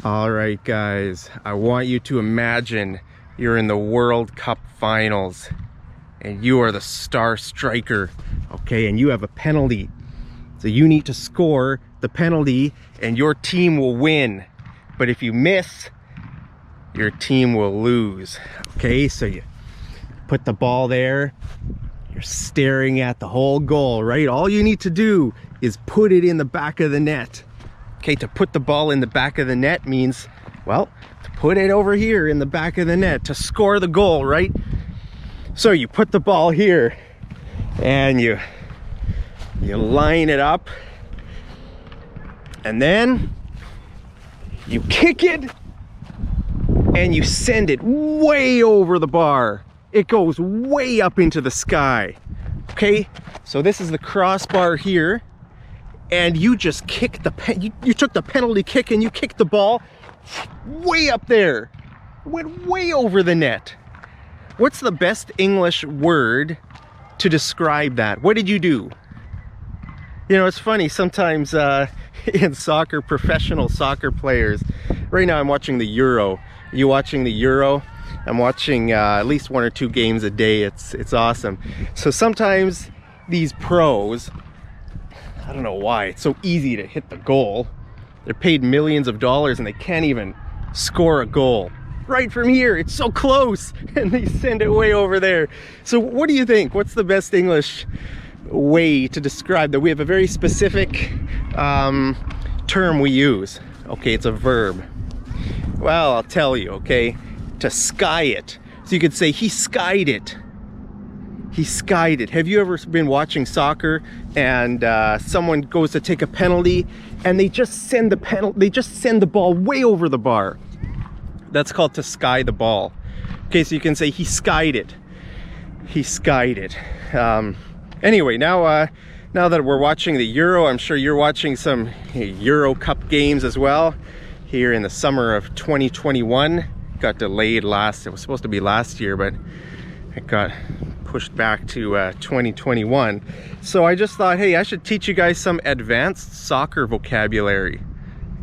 All right, guys, I want you to imagine you're in the World Cup finals and you are the star striker, okay, and you have a penalty. So you need to score the penalty and your team will win. But if you miss, your team will lose. Okay, so you put the ball there, you're staring at the whole goal, right? All you need to do is put it in the back of the net. Okay, to put the ball in the back of the net means, well, to put it over here in the back of the net to score the goal, right? So you put the ball here and you line it up and then you kick it and you send it way over the bar. It goes way up into the sky. Okay, so this is the crossbar here. And you just kicked you took the penalty kick and you kicked the ball way up there. It went way over the net. What's the best English word to describe that? What did you do? You know, it's funny, sometimes in soccer, professional soccer players, right now I'm watching the Euro. Are you watching the Euro? I'm watching at least 1 or 2 games a day. It's awesome. So sometimes these pros, I don't know why, it's so easy to hit the goal. They're paid millions of dollars and they can't even score a goal. Right from here, it's so close, and they send it way over there. So what do you think? What's the best English way to describe that? We have a very specific term we use. Okay, it's a verb. Well, I'll tell you, okay? To sky it. So you could say, he skied it. He skied it. Have you ever been watching soccer and someone goes to take a penalty and they just send the ball way over the bar? That's called to sky the ball. Okay, so you can say he skied it. He skied it. Anyway, now that we're watching the Euro, I'm sure you're watching some Euro Cup games as well here in the summer of 2021. Got delayed it was supposed to be last year, but it got pushed back to 2021. So I just thought, hey, I should teach you guys some advanced soccer vocabulary.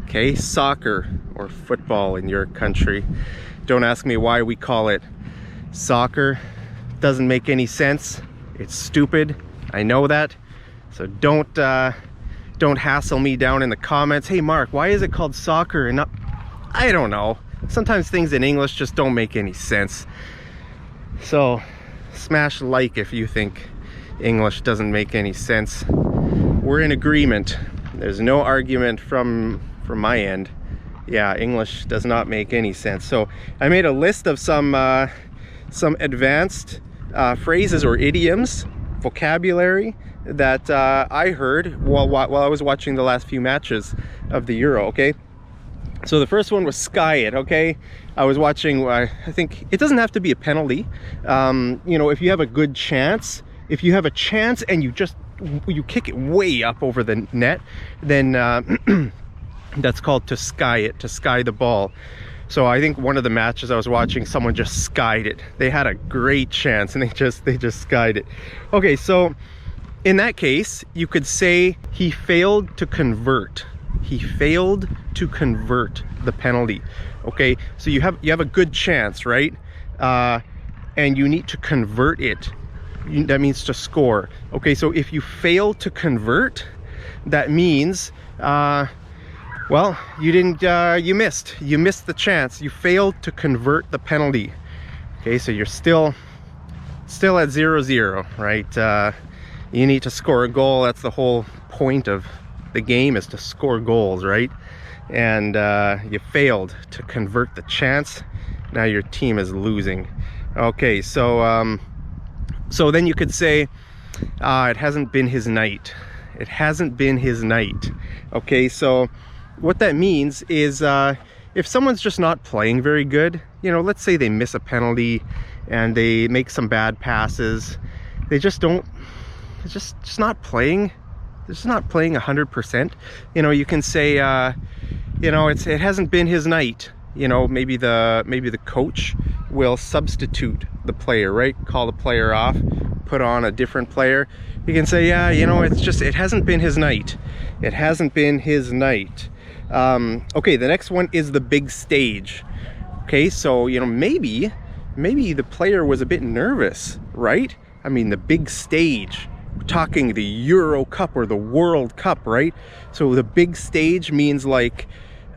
Okay, soccer or football in your country. Don't ask me why we call it soccer. Doesn't make any sense. It's stupid. I know that. So don't hassle me down in the comments. Hey Mark, why is it called soccer and not? I don't know. Sometimes things in English just don't make any sense. So smash like if you think English doesn't make any sense. We're in agreement. There's no argument from my end. Yeah, English does not make any sense. So I made a list of some advanced phrases or idioms, vocabulary that I heard while I was watching the last few matches of the Euro. Okay, so the first one was sky it. Okay, I was watching, I think it doesn't have to be a penalty. You know, if you have a good chance, if you have a chance and you kick it way up over the net, then that's called to sky it, to sky the ball. So I think one of the matches I was watching, someone just skied it. They had a great chance and they just skied it. Okay, so in that case, you could say he failed to convert. He failed to convert the penalty. Okay, so you have a good chance, right? And you need to convert it. That means to score. Okay, so if you fail to convert, that means well, you didn't. You missed the chance. You failed to convert the penalty. Okay, so you're still at 0-0, right? You need to score a goal. That's the whole point of the game, is to score goals, right? And you failed to convert the chance. Now your team is losing. Okay, so so then you could say it hasn't been his night. It hasn't been his night. Okay, so what that means is if someone's just not playing very good, you know, let's say they miss a penalty and they make some bad passes, they just don't, it's just not playing. They're just not playing 100%. You know, you can say, you know, it hasn't been his night. You know, maybe the coach will substitute the player, right? Call the player off, put on a different player. You can say, yeah, you know, it hasn't been his night. It hasn't been his night. Okay, the next one is the big stage. Okay, so, you know, maybe the player was a bit nervous, right? I mean, the big stage, we're talking the Euro Cup or the World Cup, right? So the big stage means like,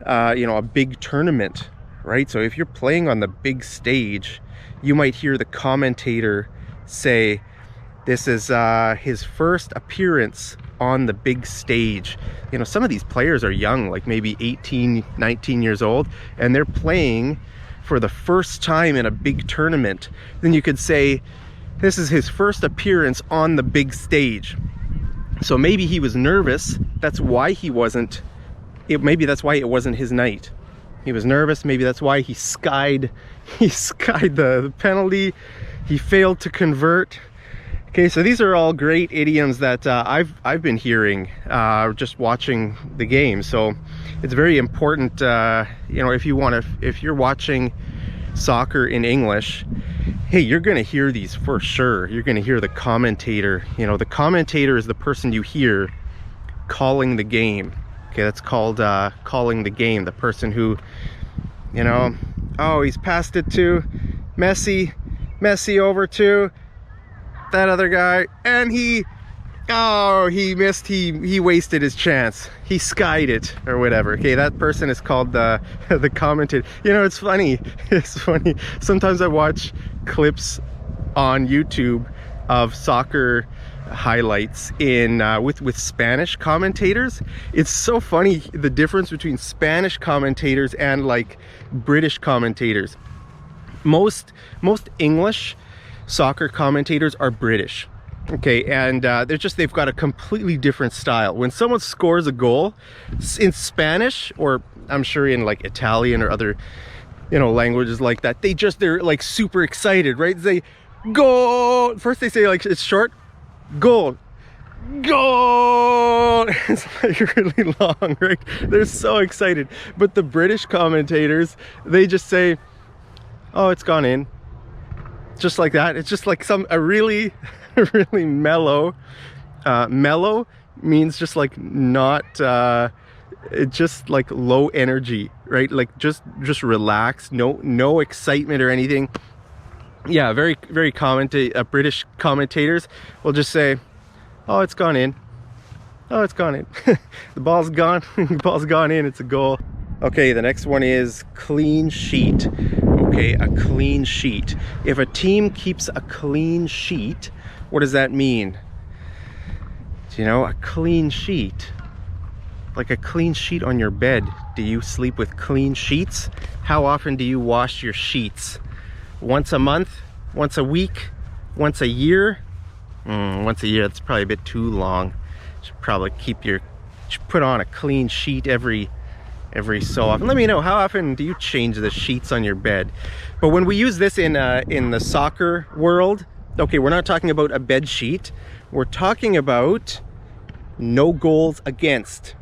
you know, a big tournament, right? So if you're playing on the big stage, you might hear the commentator say, this is his first appearance on the big stage. You know, some of these players are young, like maybe 18, 19 years old, and they're playing for the first time in a big tournament. Then you could say, this is his first appearance on the big stage. So maybe he was nervous. That's why he wasn't, maybe that's why it wasn't his night. He was nervous. Maybe that's why he skied the penalty. He failed to convert. Okay, so these are all great idioms that I've been hearing just watching the game. So it's very important, you know, if you're watching soccer in English, hey, you're gonna hear these for sure. You're gonna hear the commentator. You know, the commentator is the person you hear calling the game. Okay, that's called calling the game. The person who, you know, oh, he's passed it to Messi over to that other guy, and he missed, he wasted his chance, he skied it or whatever. Okay, that person is called the commentator. You know, it's funny sometimes I watch clips on YouTube of soccer highlights in with Spanish commentators. It's so funny, the difference between Spanish commentators and like British commentators. Most English soccer commentators are British, okay, and they've got a completely different style. When someone scores a goal in Spanish, or I'm sure in like Italian or other, you know, languages like that, they're like super excited, right? They goal first, they say, like, it's short, goal, it's like really long, right? They're so excited. But the British commentators, they just say, oh, it's gone in. Just like that. It's just like a really mellow. Mellow means just like not it's just like low energy, right? Like just relaxed, no excitement or anything. Yeah, very British commentators will just say, oh, it's gone in, oh, it's gone in. The ball's gone. The ball's gone in, it's a goal. Okay, the next one is clean sheet. Okay, a clean sheet. If a team keeps a clean sheet, what does that mean? Do you know, a clean sheet? Like a clean sheet on your bed. Do you sleep with clean sheets? How often do you wash your sheets? Once a month? Once a week? Once a year? Once a year, that's probably a bit too long. You should probably put on a clean sheet every so often. Let me know, how often do you change the sheets on your bed? But when we use this in the soccer world, okay, we're not talking about a bed sheet. We're talking about no goals against.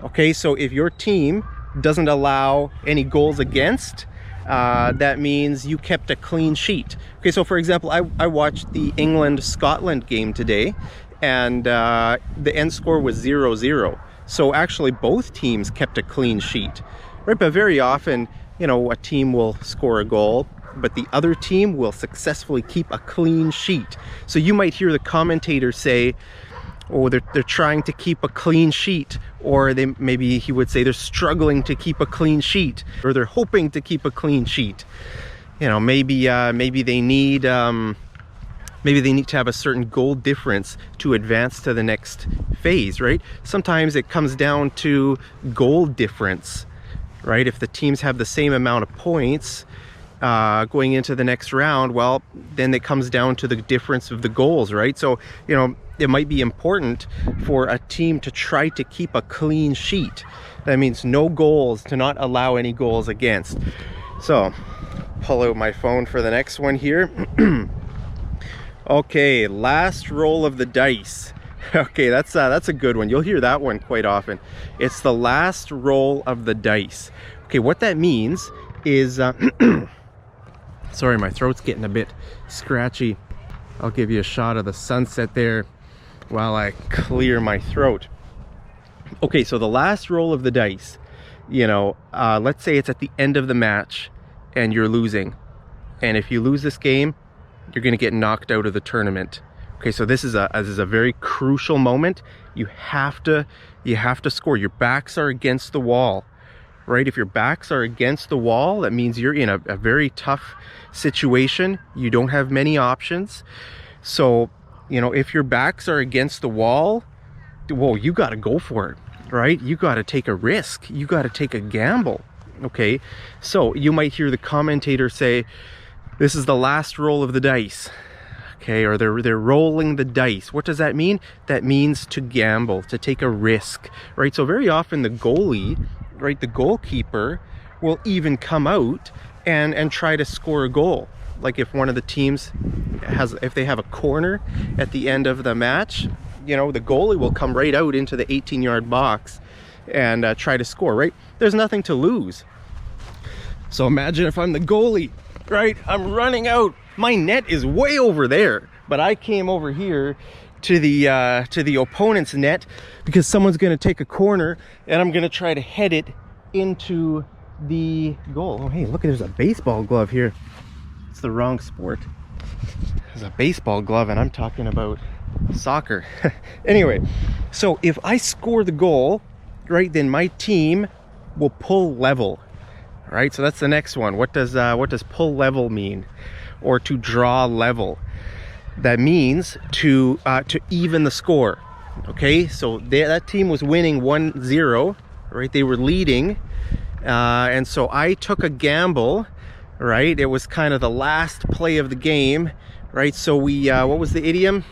Okay, so if your team doesn't allow any goals against, that means you kept a clean sheet. Okay, so for example, I watched the England-Scotland game today, and the end score was 0-0. So actually both teams kept a clean sheet, right? But very often, you know, a team will score a goal, but the other team will successfully keep a clean sheet. So you might hear the commentator say, oh, they're trying to keep a clean sheet, or maybe he would say they're struggling to keep a clean sheet, or they're hoping to keep a clean sheet. You know, maybe they need to have a certain goal difference to advance to the next phase, right? Sometimes it comes down to goal difference, right? If the teams have the same amount of points going into the next round, well, then it comes down to the difference of the goals, right? So, you know, it might be important for a team to try to keep a clean sheet. That means no goals, to not allow any goals against. So, pull out my phone for the next one here. Okay, last roll of the dice. Okay, that's a good one. You'll hear that one quite often. It's the last roll of the dice. Okay, what that means is sorry, my throat's getting a bit scratchy. I'll give you a shot of the sunset there while I clear my throat. Okay, so the last roll of the dice you know, let's say it's at the end of the match and you're losing. And if you lose this game, you're going to get knocked out of the tournament. Okay, so this is a very crucial moment. You have to score. Your backs are against the wall, right? If your backs are against the wall, that means you're in a very tough situation. You don't have many options. So, you know, if your backs are against the wall, well, you got to go for it, right? You got to take a risk. You got to take a gamble. Okay, so you might hear the commentator say, this is the last roll of the dice. Okay, or they're rolling the dice. What does that mean? That means to gamble, to take a risk, right? So very often the goalie, right, the goalkeeper will even come out and try to score a goal. Like if one of the teams if they have a corner at the end of the match, you know, the goalie will come right out into the 18-yard box and try to score, right? There's nothing to lose. So imagine if I'm the goalie, right? I'm running out. My net is way over there, but I came over here to the opponent's net because someone's going to take a corner and I'm going to try to head it into the goal. Oh, hey, look, there's a baseball glove here. It's the wrong sport. There's a baseball glove and I'm talking about soccer. Anyway, so if I score the goal, right, then my team will pull level. Right, so that's the next one. What does pull level mean? Or to draw level? That means to even the score. Okay, so that team was winning 1-0, right? They were leading, and so I took a gamble, right? It was kind of the last play of the game, right? So we, what was the idiom?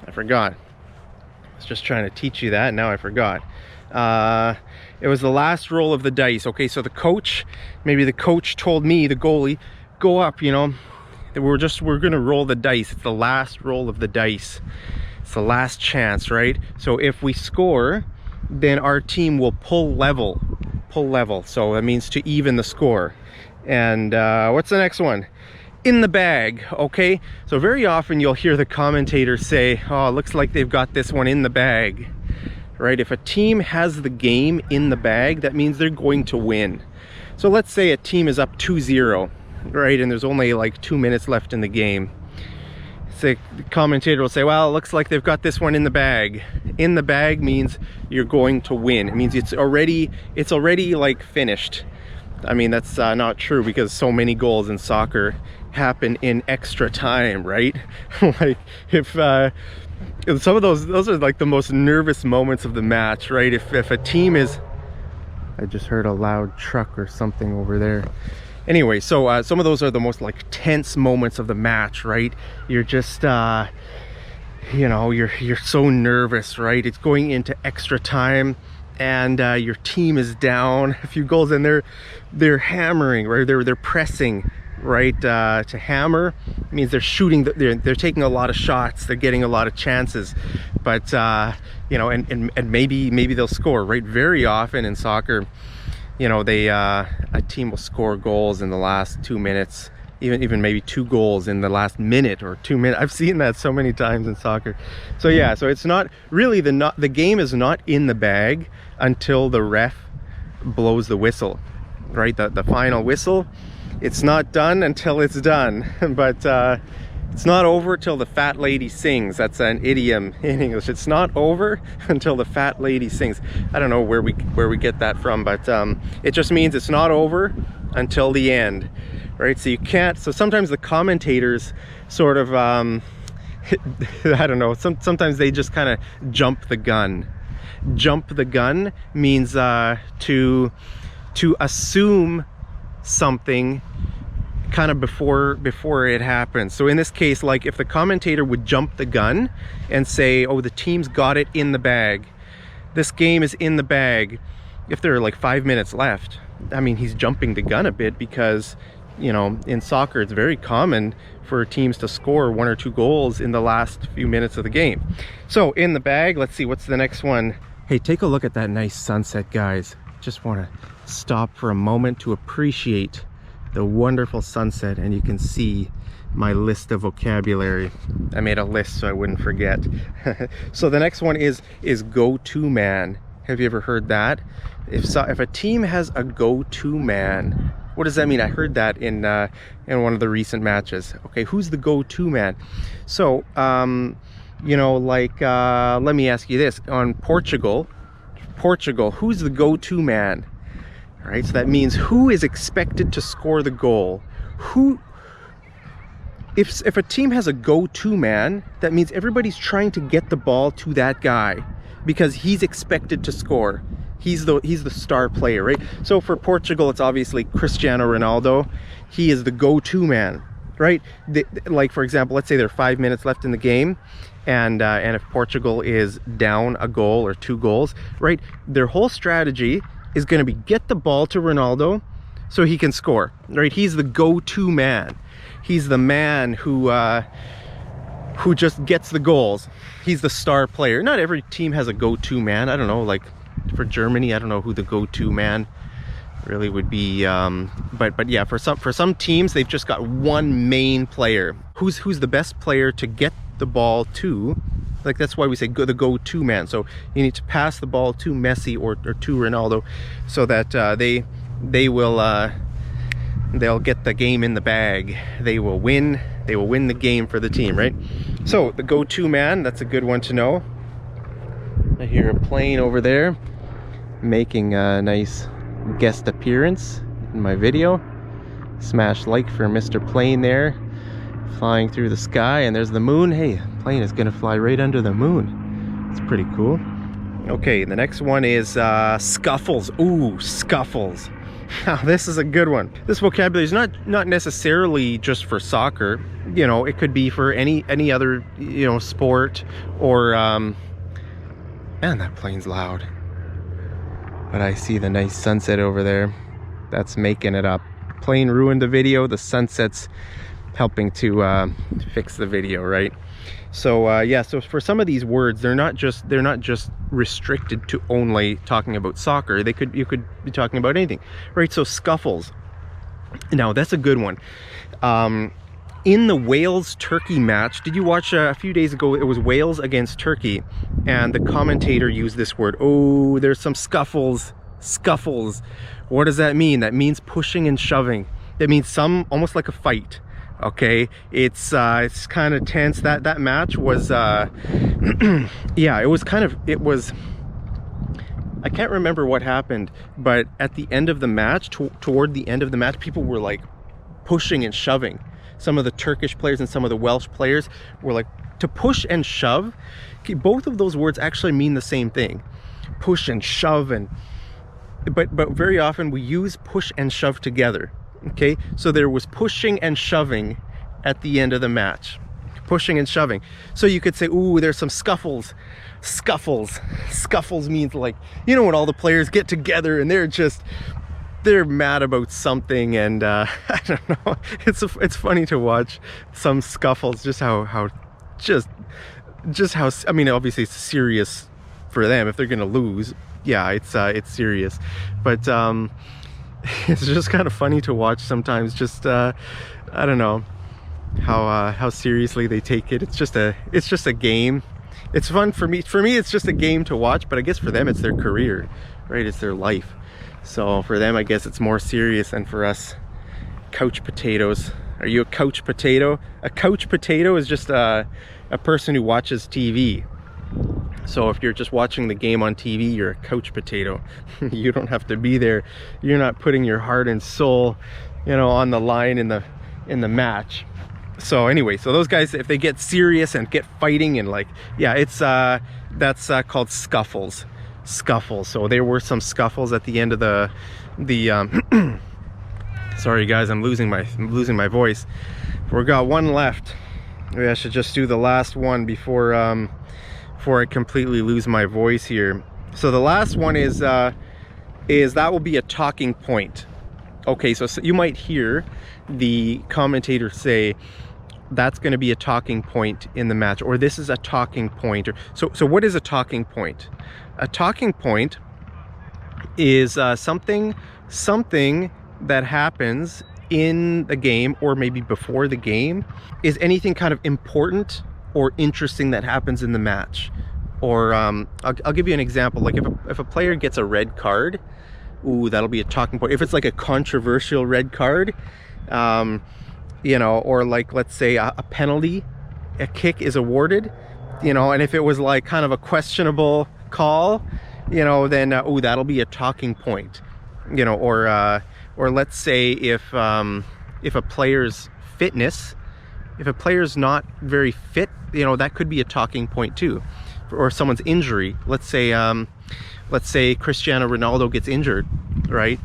I forgot. I was just trying to teach you that. Now I forgot. It was the last roll of the dice. Okay, so the coach, maybe the coach told me, the goalie, go up, you know, we're gonna roll the dice. It's the last roll of the dice. It's the last chance, right? So if we score, then our team will pull level. So that means to even the score. And what's the next one? In the bag. Okay, so very often you'll hear the commentator say, oh, looks like they've got this one in the bag. Right, if a team has the game in the bag, that means they're going to win. So let's say a team is up 2-0, right, and there's only like 2 minutes left in the game. So the commentator will say, well, it looks like they've got this one in the bag. In the bag means you're going to win. It means it's already like finished. I mean, that's not true because so many goals in soccer happen in extra time, right? Like if some of those are like the most nervous moments of the match, right? If a team is, I just heard a loud truck or something over there. Anyway, so some of those are the most like tense moments of the match, right? You're just you know, you're so nervous, right? It's going into extra time and your team is down a few goals and they're hammering, right? They're pressing, right? To hammer means they're shooting, they're taking a lot of shots, they're getting a lot of chances, but you know, and maybe they'll score, right? Very often in soccer, you know, a team will score goals in the last 2 minutes, even maybe 2 goals in the last minute or 2 minutes. I've seen that so many times in soccer. So yeah, so it's not really the game is not in the bag until the ref blows the whistle, right? The final whistle. It's not done until it's done, but it's not over till the fat lady sings. That's an idiom in English. It's not over until the fat lady sings. I don't know where we get that from, but it just means it's not over until the end, right? So you can't. So sometimes the commentators sort of I don't know. Sometimes they just kind of jump the gun. Jump the gun means to assume something kind of before it happens. So in this case, like if the commentator would jump the gun and say, oh, the team's got it in the bag, this game is in the bag, if there are like 5 minutes left, I mean, he's jumping the gun a bit because, you know, in soccer it's very common for teams to score 1 or 2 goals in the last few minutes of the game. So in the bag, let's see, what's the next one? Hey, take a look at that nice sunset, guys. Just want to stop for a moment to appreciate the wonderful sunset, and you can see my list of vocabulary. I made a list so I wouldn't forget. So the next one is go-to man. Have you ever heard that? If a team has a go-to man, what does that mean? I heard that in one of the recent matches. Okay, who's the go-to man? So, you know, like, let me ask you this. On Portugal, who's the go-to man? All right, so that means who is expected to score the goal? If a team has a go-to man, that means everybody's trying to get the ball to that guy because he's expected to score. He's the star player, right? So for Portugal, it's obviously Cristiano Ronaldo. He is the go-to man, right? Like, for example, let's say there are 5 minutes left in the game, and if Portugal is down a goal or 2 goals, right? Their whole strategy is going to be get the ball to Ronaldo so he can score, right? He's the go-to man. He's the man who just gets the goals. He's the star player. Not every team has a go-to man. I don't know, like for Germany, I don't know who the go-to man really would be. But yeah, for some teams, they've just got one main player. Who's the best player to get the ball to? Like, that's why we say the go-to man. So you need to pass the ball to Messi or to Ronaldo, so that they'll get the game in the bag. They will win the game for the team, right? So the go-to man, that's a good one to know. I hear a plane over there making a nice guest appearance in my video. Smash like for Mr. Plane there, flying through the sky. And there's the moon. Hey, plane is gonna fly right under the moon. It's pretty cool. Okay, the next one is Scuffles. Ooh, Scuffles. Now, this is a good one. This vocabulary is not necessarily just for soccer. You know, it could be for any other, you know, sport or man, that plane's loud. But I see the nice sunset over there. That's making it up. Plane ruined the video. The sunset's helping to fix the video, right? So yeah, so for some of these words, they're not just restricted to only talking about soccer. You could be talking about anything, right? So Scuffles. Now that's a good one. In the Wales-Turkey match, did you watch a few days ago? It was Wales against Turkey, and the commentator used this word. Oh, there's some scuffles. Scuffles. What does that mean? That means pushing and shoving. That means almost like a fight. Okay, it's kind of tense. That match was yeah, it was I can't remember what happened, but at the end of the match, toward the end of the match, people were like pushing and shoving. Some of the Turkish players and some of the Welsh players were like, to push and shove. Okay, both of those words actually mean the same thing, push and shove, but very often we use push and shove together. Okay, so there was pushing and shoving at the end of the match. Pushing and shoving. So you could say, ooh, there's some scuffles. Scuffles. Scuffles means, like, you know, when all the players get together and they're mad about something, and I don't know. It's funny to watch some scuffles, just how I mean, obviously it's serious for them if they're gonna lose. Yeah, it's serious, but it's just kind of funny to watch sometimes. Just I don't know how seriously they take it. It's just a game. It's fun for me. For me, it's just a game to watch, but I guess for them it's their career, right? It's their life. So for them, I guess it's more serious than for us couch potatoes. Are you a couch potato? A couch potato is just a person who watches TV. So if you're just watching the game on TV, you're a couch potato. You don't have to be there. You're not putting your heart and soul, you know, on the line in the match. So anyway, so those guys, if they get serious and get fighting and, like, yeah, it's that's called scuffles. Scuffles. So there were some scuffles at the end of the sorry guys, I'm losing my voice. We've got one left. Maybe I should just do the last one before I completely lose my voice here. So the last one is that will be a talking point. Okay, so you might hear the commentator say that's going to be a talking point in the match, or this is a talking point. Or so what is a talking point? A talking point is something that happens in the game, or maybe before the game, is anything kind of important or interesting that happens in the match. Or I'll give you an example. Like if a player gets a red card, ooh, that'll be a talking point. If it's like a controversial red card, you know, or like let's say a penalty, a kick is awarded, you know, and if it was like kind of a questionable call, you know, then ooh, that'll be a talking point, you know. Or let's say if a player's fitness, if a player's not very fit, you know, that could be a talking point too. Or someone's injury. Let's say Cristiano Ronaldo gets injured, right?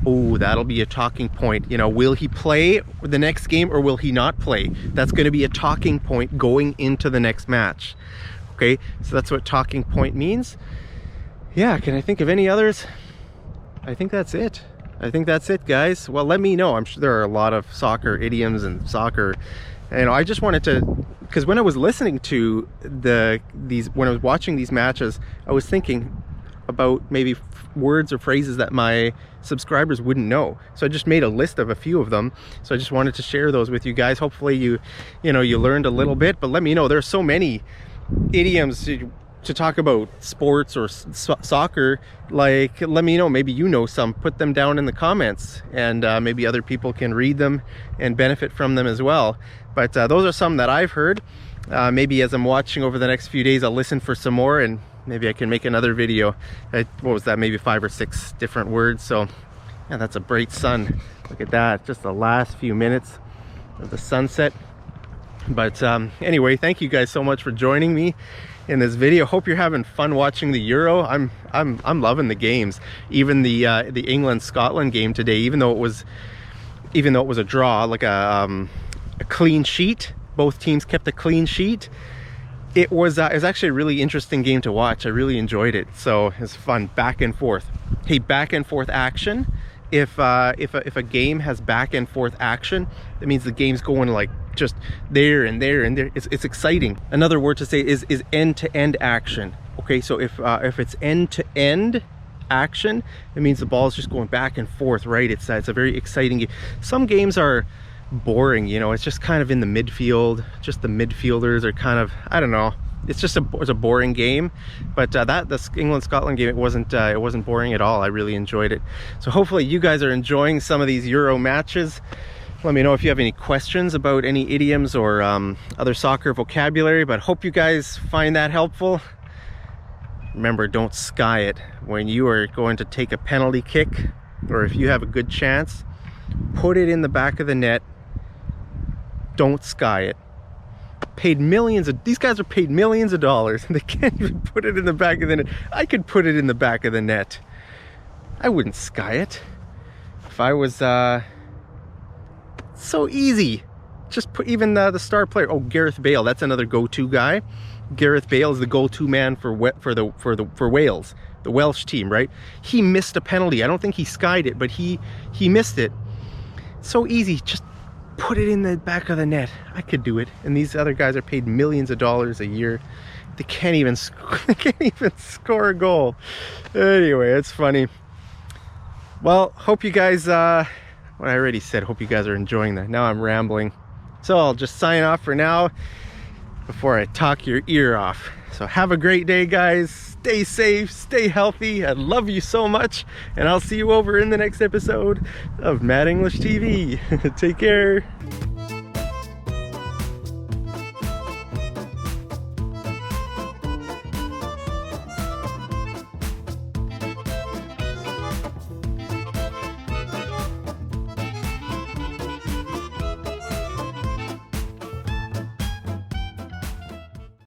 Oh, that'll be a talking point. You know, will he play the next game or will he not play? That's going to be a talking point going into the next match. Okay, so that's what talking point means. Yeah, can I think of any others? I think that's it. I think that's it, guys. Well, let me know. I'm sure there are a lot of soccer idioms and soccer. You know, I just wanted to, because when I was listening to when I was watching these matches, I was thinking about maybe words or phrases that my subscribers wouldn't know. So I just made a list of a few of them. So I just wanted to share those with you guys. Hopefully you learned a little bit, but let me know. There's so many idioms to talk about sports or soccer. Like, let me know, maybe you know some. Put them down in the comments, and maybe other people can read them and benefit from them as well. But those are some that I've heard. Maybe as I'm watching over the next few days, I'll listen for some more, and maybe I can make another video. What was that, maybe 5 or 6 different words. So yeah, that's a bright sun. Look at that, just the last few minutes of the sunset. But anyway, thank you guys so much for joining me in this video. Hope you're having fun watching the Euro. I'm loving the games. Even the England-Scotland game today, even though it was a draw, like a clean sheet. Both teams kept a clean sheet. It was actually a really interesting game to watch. I really enjoyed it. So it's fun, back and forth. Hey, back and forth action. If a game has back and forth action, that means the game's going like just there and there and there. It's exciting. Another word to say is end to end action. Okay, so if it's end to end action, it means the ball is just going back and forth, right? It's a very exciting game. Some games are boring, you know, it's just kind of in the midfield. Just the midfielders are kind of, I don't know. It's just a boring game. But the England-Scotland game, it wasn't boring at all. I really enjoyed it. So hopefully you guys are enjoying some of these Euro matches. Let me know if you have any questions about any idioms or other soccer vocabulary, but hope you guys find that helpful. Remember, don't sky it. When you are going to take a penalty kick, or if you have a good chance, put it in the back of the net. Don't sky it. These guys are paid millions of dollars and they can't even put it in the back of the net. I could put it in the back of the net. I wouldn't sky it. If I was so easy. Just put even the star player. Oh, Gareth Bale, that's another go-to guy. Gareth Bale is the go-to man for Wales, the Welsh team, right? He missed a penalty. I don't think he skied it, but he missed it. So easy, just put it in the back of the net. I could do it. And these other guys are paid millions of dollars a year. They can't even score a goal. Anyway, it's funny. Well, hope you guys, what I already said, hope you guys are enjoying that. Now I'm rambling. So I'll just sign off for now before I talk your ear off. So have a great day, guys. Stay safe, stay healthy. I love you so much. And I'll see you over in the next episode of Mad English TV. Take care.